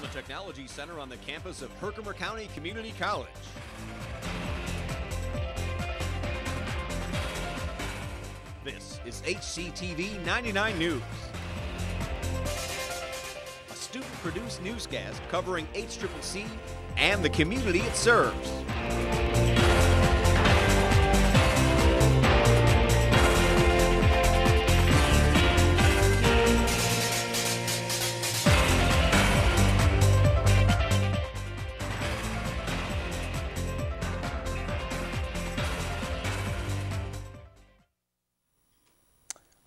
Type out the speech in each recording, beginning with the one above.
the Technology Center on the campus of Herkimer County Community College. This is HCTV 99 News, a student-produced newscast covering HCCC and the community it serves.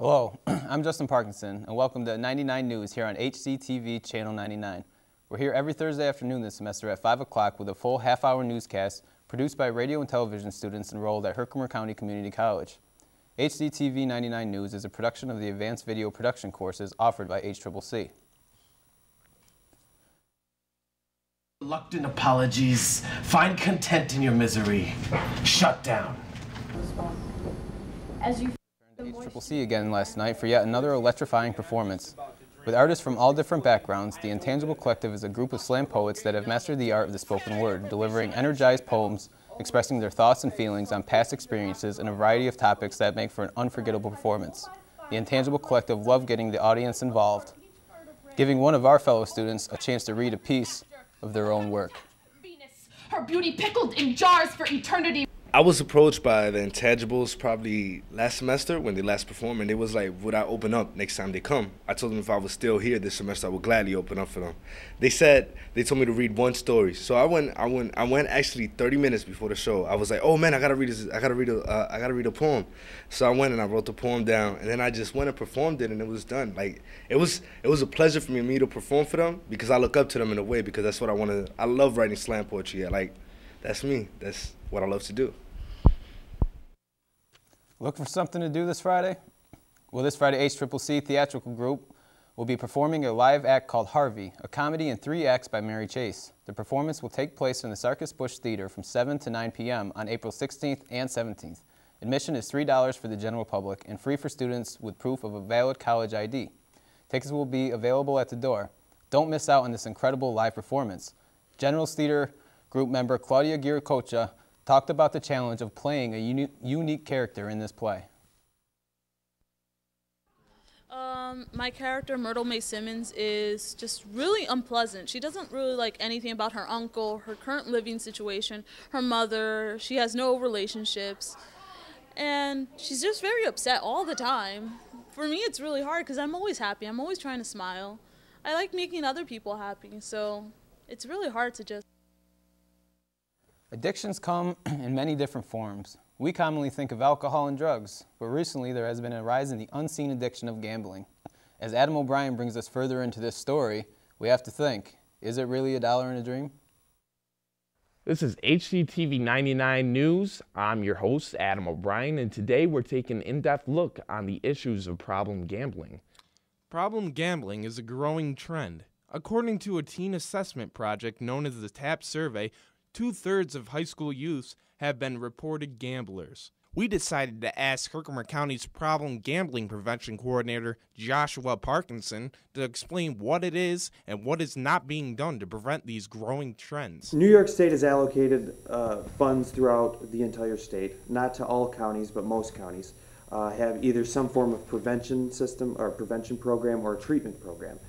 Hello, I'm Justin Parkinson, and welcome to 99 News here on HCTV Channel 99. We're here every Thursday afternoon this semester at 5 o'clock with a full half-hour newscast produced by radio and television students enrolled at Herkimer County Community College. HCTV 99 News is a production of the Advanced Video Production courses offered by HCCC. Reluctant apologies. Find content in your misery. Shut down. As you HCCC again last night for yet another electrifying performance. With artists from all different backgrounds, the Intangible Collective is a group of slam poets that have mastered the art of the spoken word, delivering energized poems expressing their thoughts and feelings on past experiences and a variety of topics that make for an unforgettable performance. The Intangible Collective love getting the audience involved, giving one of our fellow students a chance to read a piece of their own work. her beauty pickled in jars for eternity. I was approached by the Intangibles probably last semester when they last performed, and it was like, would I open up next time they come? I told them if I was still here this semester, I would gladly open up for them. They told me to read one story. So I went actually 30 minutes before the show. I was like, oh man, I gotta read a poem. So I went and I wrote the poem down, and then I just went and performed it, and it was done. Like it was a pleasure for me to perform for them because I look up to them in a way because that's what I want to. I love writing slam poetry. Like that's me. That's what I love to do. Look for something to do this Friday? Well, this Friday, HCCC Theatrical Group will be performing a live act called Harvey, a comedy in 3 acts by Mary Chase. The performance will take place in the Sarkis Bush Theater from 7 to 9 p.m. on April 16th and 17th. Admission is $3 for the general public and free for students with proof of a valid college ID. Tickets will be available at the door. Don't miss out on this incredible live performance. General's Theater Group member Claudia Giracocha talked about the challenge of playing a unique character in this play. My character, Myrtle Mae Simmons, is just really unpleasant. She doesn't really like anything about her uncle, her current living situation, her mother. She has no relationships. And she's just very upset all the time. For me, it's really hard because I'm always happy. I'm always trying to smile. I like making other people happy, so it's really hard to just... Addictions come in many different forms. We commonly think of alcohol and drugs, but recently there has been a rise in the unseen addiction of gambling. As Adam O'Brien brings us further into this story, we have to think, is it really a dollar in a dream? This is HCTV 99 News. I'm your host, Adam O'Brien, and today we're taking an in-depth look on the issues of problem gambling. Problem gambling is a growing trend. According to a teen assessment project known as the TAP survey, 2/3 of high school youths have been reported gamblers. We decided to ask Herkimer County's problem gambling prevention coordinator, Joshua Parkinson, to explain what it is and what is not being done to prevent these growing trends. New York State has allocated funds throughout the entire state, not to all counties, but most counties, have either some form of prevention system or prevention program or a treatment program.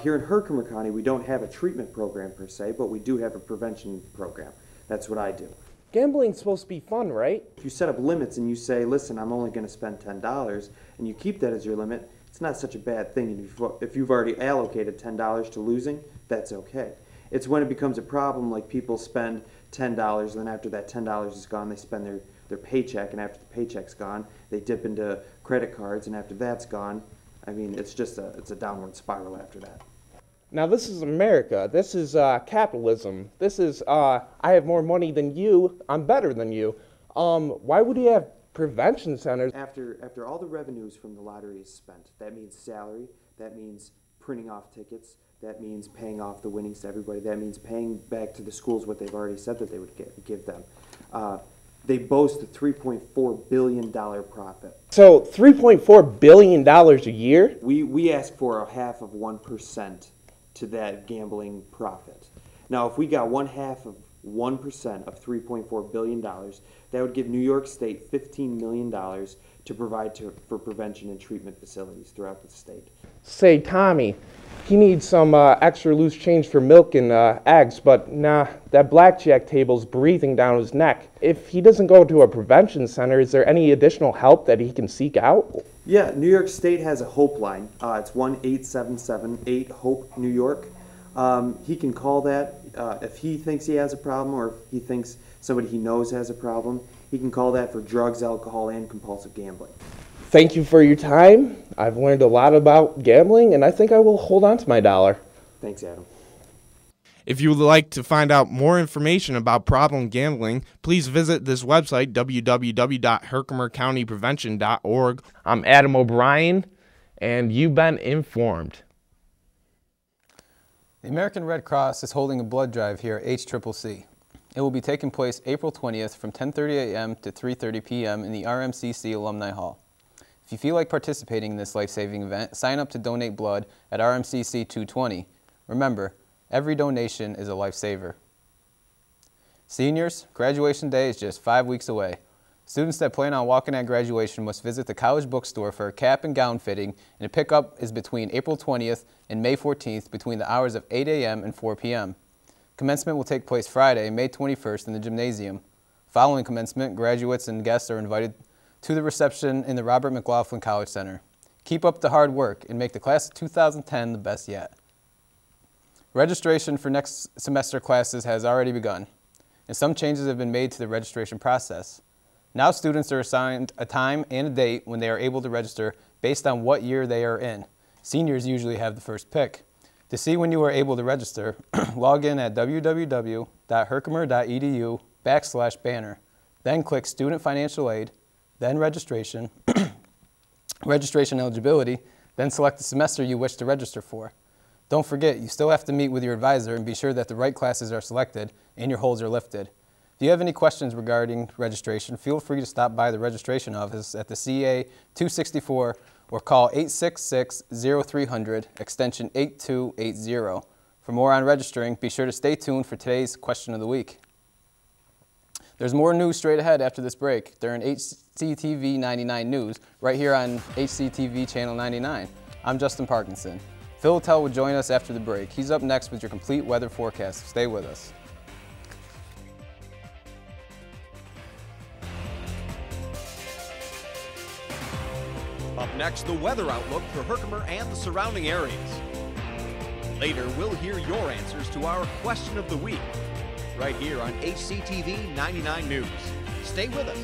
Here in Herkimer County, we don't have a treatment program per se, but we do have a prevention program. That's what I do. Gambling's supposed to be fun, right? If you set up limits and you say, listen, I'm only going to spend $10, and you keep that as your limit, it's not such a bad thing. If you've already allocated $10 to losing, that's okay. It's when it becomes a problem, like people spend $10, and then after that $10 is gone, they spend their paycheck, and after the paycheck's gone, they dip into credit cards, and after that's gone, I mean, it's a downward spiral after that. Now this is America. This is capitalism. This is I have more money than you. I'm better than you. Why would you have prevention centers? After all the revenues from the lottery is spent, that means salary. That means printing off tickets. That means paying off the winnings to everybody. That means paying back to the schools what they've already said that they would give them. They boast a $3.4 billion profit. So $3.4 billion a year? We ask for a half of 1% to that gambling profit. Now, if we got 1/2 of 1% of $3.4 billion, that would give New York State $15 million to provide for prevention and treatment facilities throughout the state. Say, Tommy, he needs some extra loose change for milk and eggs, but nah, that blackjack table's breathing down his neck. If he doesn't go to a prevention center, is there any additional help that he can seek out? Yeah, New York State has a Hope line. It's 1-877-8-HOPE-New York. He can call that if he thinks he has a problem or if he thinks somebody he knows has a problem. He can call that for drugs, alcohol, and compulsive gambling. Thank you for your time. I've learned a lot about gambling, and I think I will hold on to my dollar. Thanks, Adam. If you would like to find out more information about problem gambling, please visit this website, www.herkimercountyprevention.org. I'm Adam O'Brien, and you've been informed. The American Red Cross is holding a blood drive here at HCCC. It will be taking place April 20th from 10:30 a.m. to 3:30 p.m. in the RMCC Alumni Hall. If you feel like participating in this life-saving event, sign up to donate blood at RMCC 220. Remember, every donation is a lifesaver. Seniors, graduation day is just 5 weeks away. Students that plan on walking at graduation must visit the college bookstore for a cap and gown fitting, and a pickup is between April 20th and May 14th between the hours of 8 a.m. and 4 p.m. Commencement will take place Friday, May 21st in the gymnasium. Following commencement, graduates and guests are invited to the reception in the Robert McLaughlin College Center. Keep up the hard work and make the class of 2010 the best yet. Registration for next semester classes has already begun, and some changes have been made to the registration process. Now students are assigned a time and a date when they are able to register based on what year they are in. Seniors usually have the first pick. To see when you are able to register, log in at www.herkimer.edu/banner. Then click Student Financial Aid, then Registration, Registration Eligibility, then select the semester you wish to register for. Don't forget, you still have to meet with your advisor and be sure that the right classes are selected and your holds are lifted. If you have any questions regarding registration, feel free to stop by the registration office at the CA 264 or call 866-0300, extension 8280. For more on registering, be sure to stay tuned for today's question of the week. There's more news straight ahead after this break during HCTV 99 News, right here on HCTV Channel 99. I'm Justin Parkinson. Phil Littell will join us after the break. He's up next with your complete weather forecast. Stay with us. Up next, the weather outlook for Herkimer and the surrounding areas. Later, we'll hear your answers to our question of the week, right here on HCTV 99 News. Stay with us.